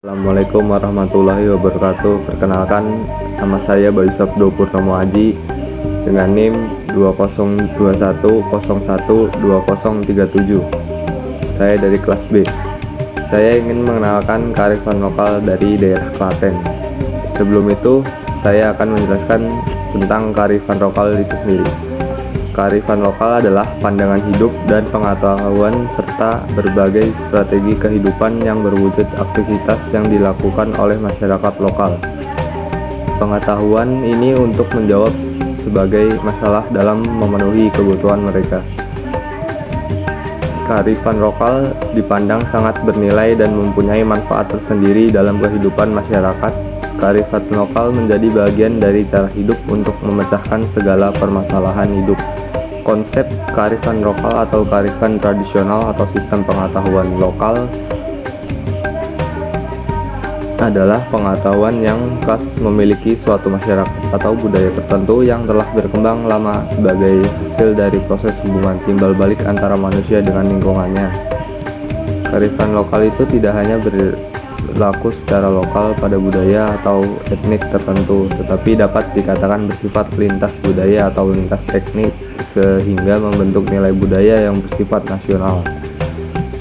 Assalamualaikum warahmatullahi wabarakatuh. Perkenalkan, nama saya Bayu Sabdo Purnomo Aji dengan NIM 2021012037. Saya dari kelas B. Saya ingin mengenalkan kearifan lokal dari daerah Klaten. Sebelum itu, saya akan menjelaskan tentang kearifan lokal itu sendiri. Kearifan lokal adalah pandangan hidup dan pengetahuan serta berbagai strategi kehidupan yang berwujud aktivitas yang dilakukan oleh masyarakat lokal. Pengetahuan ini untuk menjawab sebagai masalah dalam memenuhi kebutuhan mereka. Kearifan lokal dipandang sangat bernilai dan mempunyai manfaat tersendiri dalam kehidupan masyarakat. Kearifan lokal menjadi bagian dari cara hidup untuk memecahkan segala permasalahan hidup. Konsep kearifan lokal atau kearifan tradisional atau sistem pengetahuan lokal adalah pengetahuan yang khas memiliki suatu masyarakat atau budaya tertentu yang telah berkembang lama sebagai hasil dari proses hubungan timbal balik antara manusia dengan lingkungannya. Kearifan lokal itu tidak hanya berlaku secara lokal pada budaya atau etnik tertentu, tetapi dapat dikatakan bersifat lintas budaya atau lintas etnik sehingga membentuk nilai budaya yang bersifat nasional.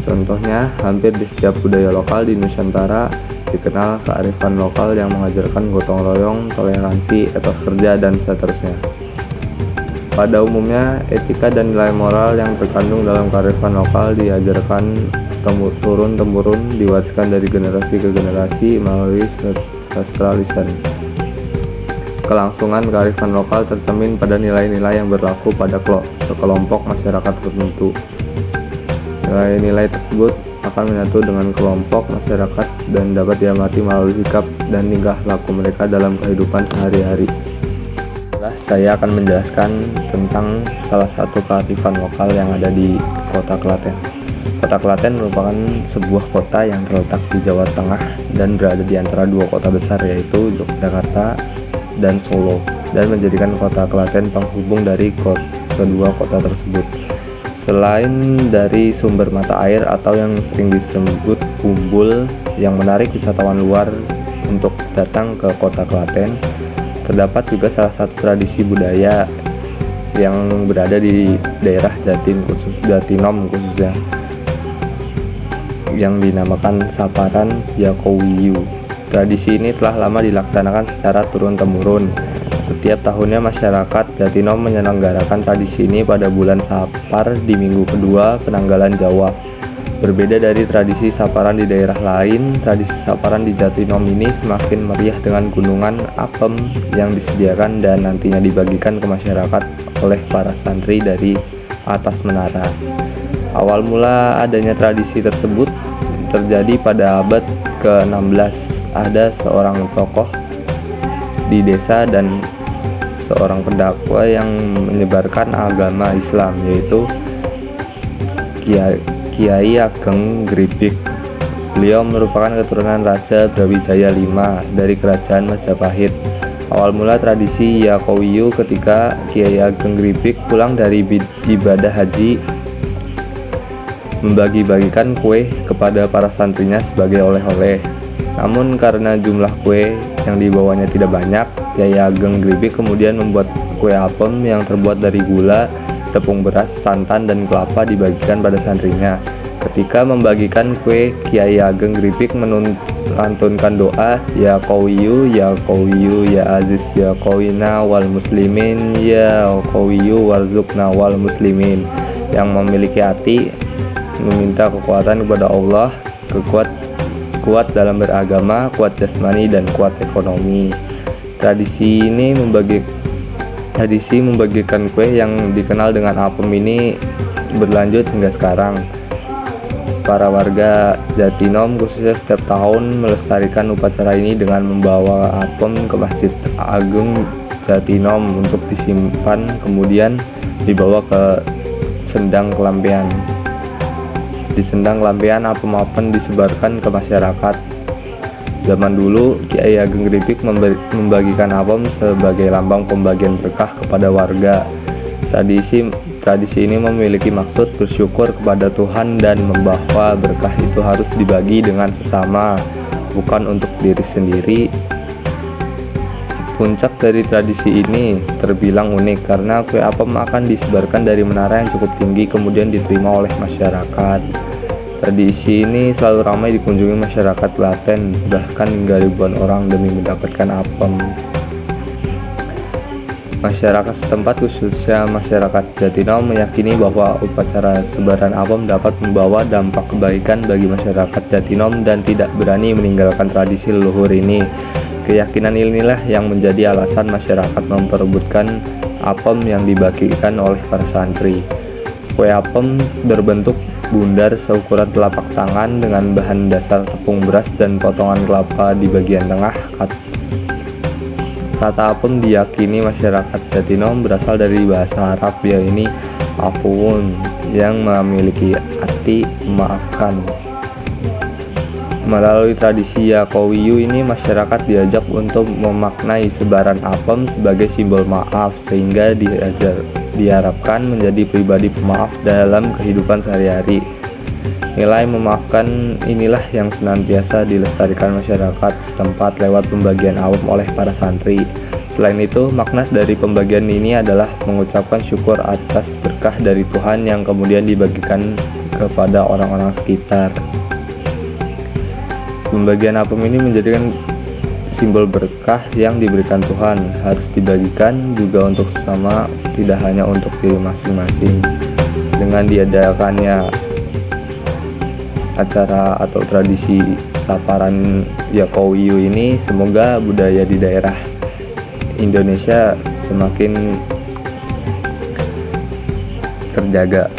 Contohnya, hampir di setiap budaya lokal di Nusantara dikenal kearifan lokal yang mengajarkan gotong royong, toleransi, etos kerja, dan seterusnya. Pada umumnya, etika dan nilai moral yang terkandung dalam kearifan lokal diajarkan turun-temurun, diwariskan dari generasi ke generasi melalui sastra lisan. Kelangsungan kearifan lokal tercermin pada nilai-nilai yang berlaku pada sekelompok masyarakat tertentu. Nilai-nilai tersebut akan menyatu dengan kelompok masyarakat dan dapat diamati melalui sikap dan tingkah laku mereka dalam kehidupan sehari-hari. Saya akan menjelaskan tentang salah satu kearifan lokal yang ada di Kota Klaten. Kota Klaten merupakan sebuah kota yang terletak di Jawa Tengah dan berada di antara dua kota besar, yaitu Yogyakarta dan Solo, dan menjadikan Kota Klaten penghubung dari kedua kota tersebut. Selain dari sumber mata air atau yang sering disebut umbul yang menarik wisatawan luar untuk datang ke Kota Klaten, terdapat juga salah satu tradisi budaya yang berada di daerah Jatinom khususnya, yang dinamakan Saparan Yakowiyu. Tradisi ini telah lama dilaksanakan secara turun-temurun. Setiap tahunnya masyarakat Jatinom menyelenggarakan tradisi ini pada bulan Sapar di minggu kedua penanggalan Jawa. Berbeda dari tradisi Saparan di daerah lain, tradisi Saparan di Jatinom ini semakin meriah dengan gunungan apem yang disediakan dan nantinya dibagikan ke masyarakat oleh para santri dari atas menara. Awal mula adanya tradisi tersebut terjadi pada abad ke-16. Ada seorang tokoh di desa dan seorang pendakwa yang menyebarkan agama Islam, yaitu Kiai Ageng Gripik. Beliau merupakan keturunan Raja Brawijaya V dari Kerajaan Majapahit. Awal mula tradisi Yakowiyu ketika Kiai Ageng Gripik pulang dari ibadah haji membagi-bagikan kue kepada para santrinya sebagai oleh-oleh. Namun karena jumlah kue yang dibawanya tidak banyak, Kiai Ageng Gripik kemudian membuat kue apem yang terbuat dari gula, tepung beras, santan, dan kelapa dibagikan pada santrinya. Ketika membagikan kue, Kiai Ageng Gripik melantunkan doa, Ya Qawiyu, Ya Qawiyu, Ya Aziz, Ya Qawina wal muslimin, Ya Qawiyu warzuqna wal muslimin, yang memiliki hati meminta kekuatan kepada Allah, kuat dalam beragama, kuat jasmani, dan kuat ekonomi. Tradisi membagikan kue yang dikenal dengan apem ini berlanjut hingga sekarang. Para warga Jatinom khususnya setiap tahun melestarikan upacara ini dengan membawa apem ke Masjid Agung Jatinom untuk disimpan, kemudian dibawa ke Sendang Kelampian. Di Sendang Kelampian, apem-apem disebarkan ke masyarakat. Zaman dulu, Kiai Ageng Gripik membagikan apem sebagai lambang pembagian berkah kepada warga. Tradisi ini memiliki maksud bersyukur kepada Tuhan dan bahwa berkah itu harus dibagi dengan sesama. bukan untuk diri sendiri. Puncak dari tradisi ini terbilang unik karena kue apem akan disebarkan dari menara yang cukup tinggi kemudian diterima oleh masyarakat. Tradisi ini selalu ramai dikunjungi masyarakat Klaten, bahkan hingga ribuan orang demi mendapatkan apem. Masyarakat setempat, khususnya masyarakat Jatinom, meyakini bahwa upacara sebaran apem dapat membawa dampak kebaikan bagi masyarakat Jatinom dan tidak berani meninggalkan tradisi leluhur ini. Keyakinan inilah yang menjadi alasan masyarakat memperebutkan apem yang dibagikan oleh para santri. Kue apem berbentuk bundar seukuran telapak tangan dengan bahan dasar tepung beras dan potongan kelapa di bagian tengah. Kata apem diyakini masyarakat Jatinom berasal dari bahasa Arab, yaitu afuun, yang memiliki arti memaafkan. Melalui tradisi Yakowiyu ini, masyarakat diajak untuk memaknai sebaran apem sebagai simbol maaf, sehingga diharapkan menjadi pribadi pemaaf dalam kehidupan sehari-hari. Nilai memaafkan inilah yang senantiasa dilestarikan masyarakat setempat lewat pembagian apem oleh para santri. Selain itu, makna dari pembagian ini adalah mengucapkan syukur atas berkah dari Tuhan yang kemudian dibagikan kepada orang-orang sekitar. Pembagian apem ini menjadikan simbol berkah yang diberikan Tuhan, harus dibagikan juga untuk sesama, tidak hanya untuk diri masing-masing. Dengan diadakannya acara atau tradisi saparan Yakowiyu ini, semoga budaya di daerah Indonesia semakin terjaga.